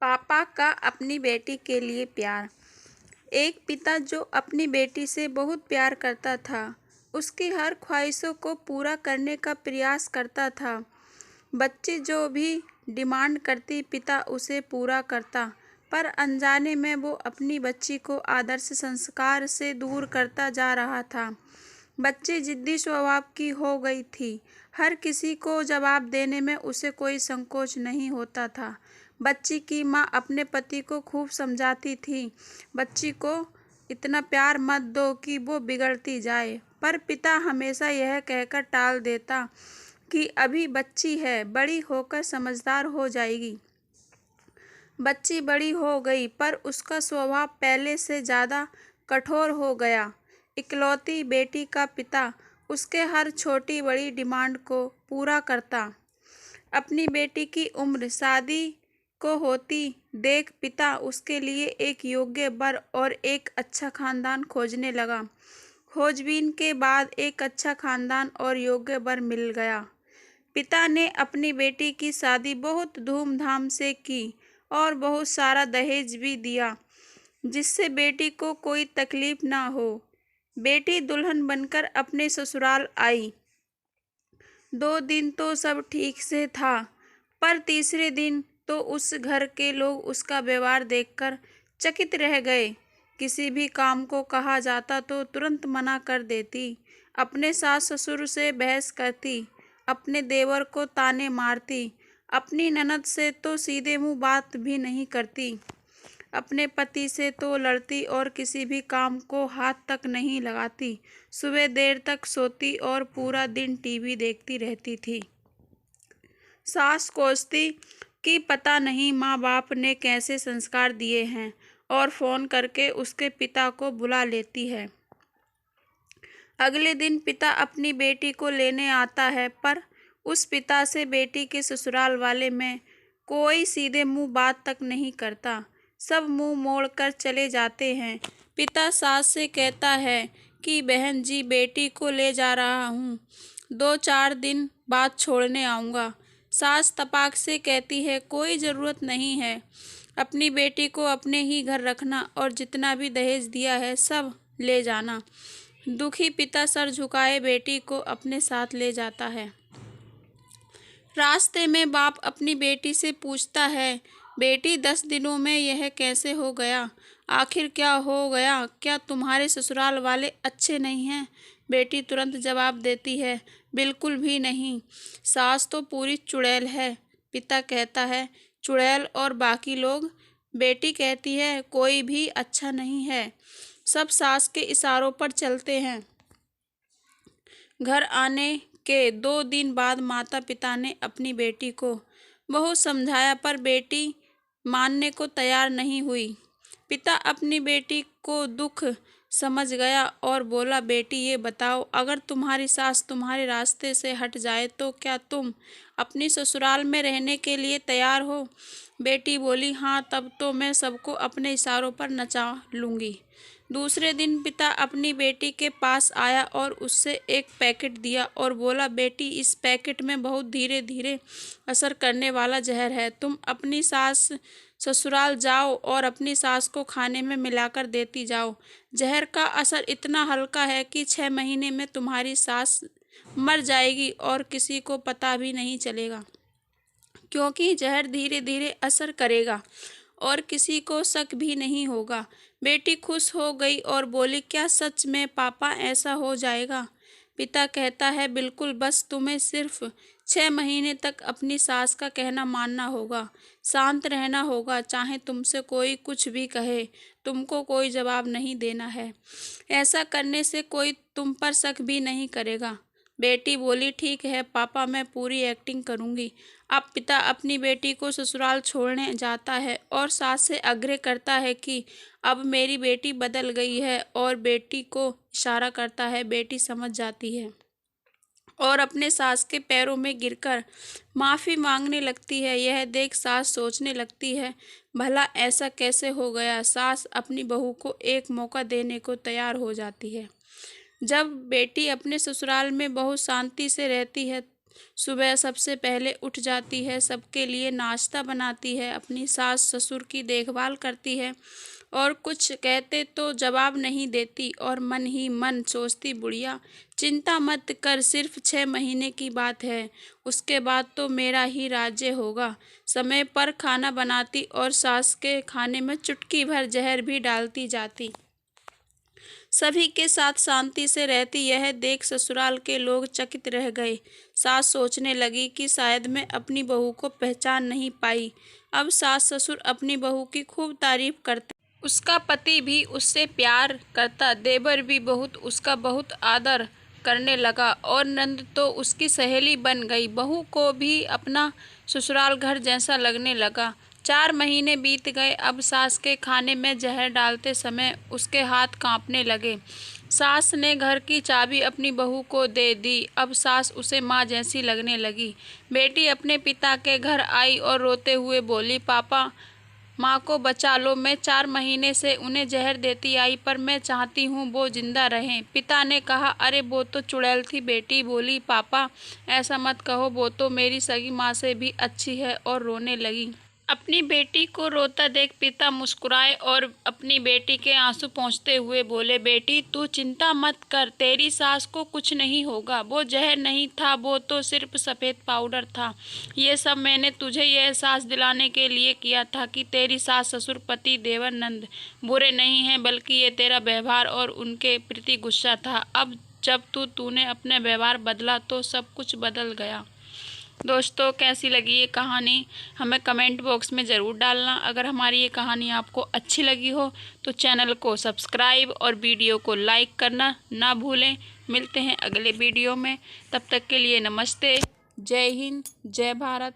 पापा का अपनी बेटी के लिए प्यार। एक पिता जो अपनी बेटी से बहुत प्यार करता था, उसकी हर ख्वाहिशों को पूरा करने का प्रयास करता था। बच्ची जो भी डिमांड करती, पिता उसे पूरा करता, पर अनजाने में वो अपनी बच्ची को आदर्श संस्कार से दूर करता जा रहा था। बच्ची जिद्दी स्वभाव की हो गई थी। हर किसी को जवाब देने में उसे कोई संकोच नहीं होता था। बच्ची की माँ अपने पति को खूब समझाती थी, बच्ची को इतना प्यार मत दो कि वो बिगड़ती जाए, पर पिता हमेशा यह कहकर टाल देता कि अभी बच्ची है, बड़ी होकर समझदार हो जाएगी। बच्ची बड़ी हो गई, पर उसका स्वभाव पहले से ज़्यादा कठोर हो गया। इकलौती बेटी का पिता उसके हर छोटी बड़ी डिमांड को पूरा करता। अपनी बेटी की उम्र शादी को होती देख पिता उसके लिए एक योग्य वर और एक अच्छा खानदान खोजने लगा। खोजबीन के बाद एक अच्छा खानदान और योग्य वर मिल गया। पिता ने अपनी बेटी की शादी बहुत धूमधाम से की और बहुत सारा दहेज भी दिया, जिससे बेटी को कोई तकलीफ ना हो। बेटी दुल्हन बनकर अपने ससुराल आई। 2 दिन तो सब ठीक से था, पर तीसरे दिन तो उस घर के लोग उसका व्यवहार देखकर चकित रह गए। किसी भी काम को कहा जाता तो तुरंत मना कर देती, अपने सास ससुर से बहस करती, अपने देवर को ताने मारती, अपनी ननद से तो सीधे मुंह बात भी नहीं करती, अपने पति से तो लड़ती और किसी भी काम को हाथ तक नहीं लगाती। सुबह देर तक सोती और पूरा दिन टीवी देखती रहती थी। सास कोसती कि पता नहीं माँ बाप ने कैसे संस्कार दिए हैं, और फ़ोन करके उसके पिता को बुला लेती है। अगले दिन पिता अपनी बेटी को लेने आता है, पर उस पिता से बेटी के ससुराल वाले में कोई सीधे मुंह बात तक नहीं करता। सब मुंह मोड़कर चले जाते हैं। पिता सास से कहता है कि बहन जी, बेटी को ले जा रहा हूँ, 2-4 दिन बाद छोड़ने आऊँगा। सास तपाक से कहती है, कोई ज़रूरत नहीं है, अपनी बेटी को अपने ही घर रखना और जितना भी दहेज दिया है सब ले जाना। दुखी पिता सर झुकाए बेटी को अपने साथ ले जाता है। रास्ते में बाप अपनी बेटी से पूछता है, बेटी 10 दिनों में यह कैसे हो गया? आखिर क्या हो गया? क्या तुम्हारे ससुराल वाले अच्छे नहीं हैं? बेटी तुरंत जवाब देती है, बिल्कुल भी नहीं, सास तो पूरी चुड़ैल है। पिता कहता है, चुड़ैल और बाकी लोग? बेटी कहती है, कोई भी अच्छा नहीं है, सब सास के इशारों पर चलते हैं। घर आने के 2 दिन बाद माता पिता ने अपनी बेटी को बहुत समझाया, पर बेटी मानने को तैयार नहीं हुई। पिता अपनी बेटी को दुख समझ गया और बोला, बेटी ये बताओ, अगर तुम्हारी सास तुम्हारे रास्ते से हट जाए तो क्या तुम अपनी ससुराल में रहने के लिए तैयार हो? बेटी बोली, हाँ, तब तो मैं सबको अपने इशारों पर नचा लूँगी। दूसरे दिन पिता अपनी बेटी के पास आया और उससे एक पैकेट दिया और बोला, बेटी, इस पैकेट में बहुत धीरे धीरे असर करने वाला जहर है। तुम अपनी सास ससुराल जाओ और अपनी सास को खाने में मिलाकर देती जाओ। जहर का असर इतना हल्का है कि 6 महीने में तुम्हारी सास मर जाएगी और किसी को पता भी नहीं चलेगा, क्योंकि जहर धीरे धीरे असर करेगा और किसी को शक भी नहीं होगा। बेटी खुश हो गई और बोली, क्या सच में पापा ऐसा हो जाएगा? पिता कहता है, बिल्कुल, बस तुम्हें सिर्फ 6 महीने तक अपनी सास का कहना मानना होगा, शांत रहना होगा, चाहे तुमसे कोई कुछ भी कहे, तुमको कोई जवाब नहीं देना है। ऐसा करने से कोई तुम पर शक भी नहीं करेगा। बेटी बोली, ठीक है पापा, मैं पूरी एक्टिंग करूँगी। अब पिता अपनी बेटी को ससुराल छोड़ने जाता है और सास से आग्रह करता है कि अब मेरी बेटी बदल गई है, और बेटी को इशारा करता है। बेटी समझ जाती है और अपने सास के पैरों में गिरकर माफ़ी मांगने लगती है। यह देख सास सोचने लगती है, भला ऐसा कैसे हो गया? सास अपनी बहू को एक मौका देने को तैयार हो जाती है। जब बेटी अपने ससुराल में बहुत शांति से रहती है, सुबह सबसे पहले उठ जाती है, सबके लिए नाश्ता बनाती है, अपनी सास ससुर की देखभाल करती है और कुछ कहते तो जवाब नहीं देती और मन ही मन सोचती, बुढ़िया चिंता मत कर, सिर्फ 6 महीने की बात है, उसके बाद तो मेरा ही राज्य होगा। समय पर खाना बनाती और सास के खाने में चुटकी भर जहर भी डालती जाती। सभी के साथ शांति से रहती यह देख ससुराल के लोग चकित रह गए। सास सोचने लगी कि शायद मैं अपनी बहू को पहचान नहीं पाई। अब सास ससुर अपनी बहू की खूब तारीफ करते, उसका पति भी उससे प्यार करता, देवर भी उसका बहुत आदर करने लगा और नंद तो उसकी सहेली बन गई। बहू को भी अपना ससुराल घर जैसा लगने लगा। 4 महीने बीत गए। अब सास के खाने में जहर डालते समय उसके हाथ कांपने लगे। सास ने घर की चाबी अपनी बहू को दे दी। अब सास उसे माँ जैसी लगने लगी। बेटी अपने पिता के घर आई और रोते हुए बोली, पापा माँ को बचा लो, मैं 4 महीने से उन्हें जहर देती आई, पर मैं चाहती हूँ वो जिंदा रहें। पिता ने कहा, अरे वो तो चुड़ैल थी। बेटी बोली, पापा ऐसा मत कहो, वो तो मेरी सगी माँ से भी अच्छी है, और रोने लगी। अपनी बेटी को रोता देख पिता मुस्कुराए और अपनी बेटी के आंसू पोंछते हुए बोले, बेटी तू चिंता मत कर, तेरी सास को कुछ नहीं होगा, वो जहर नहीं था, वो तो सिर्फ सफ़ेद पाउडर था। ये सब मैंने तुझे ये एहसास दिलाने के लिए किया था कि तेरी सास ससुर पति देवर नंद बुरे नहीं हैं, बल्कि ये तेरा व्यवहार और उनके प्रति गुस्सा था। अब जब तूने अपना व्यवहार बदला तो सब कुछ बदल गया। दोस्तों, कैसी लगी ये कहानी हमें कमेंट बॉक्स में ज़रूर डालना। अगर हमारी ये कहानी आपको अच्छी लगी हो तो चैनल को सब्सक्राइब और वीडियो को लाइक करना ना भूलें। मिलते हैं अगले वीडियो में, तब तक के लिए नमस्ते, जय हिंद, जय भारत।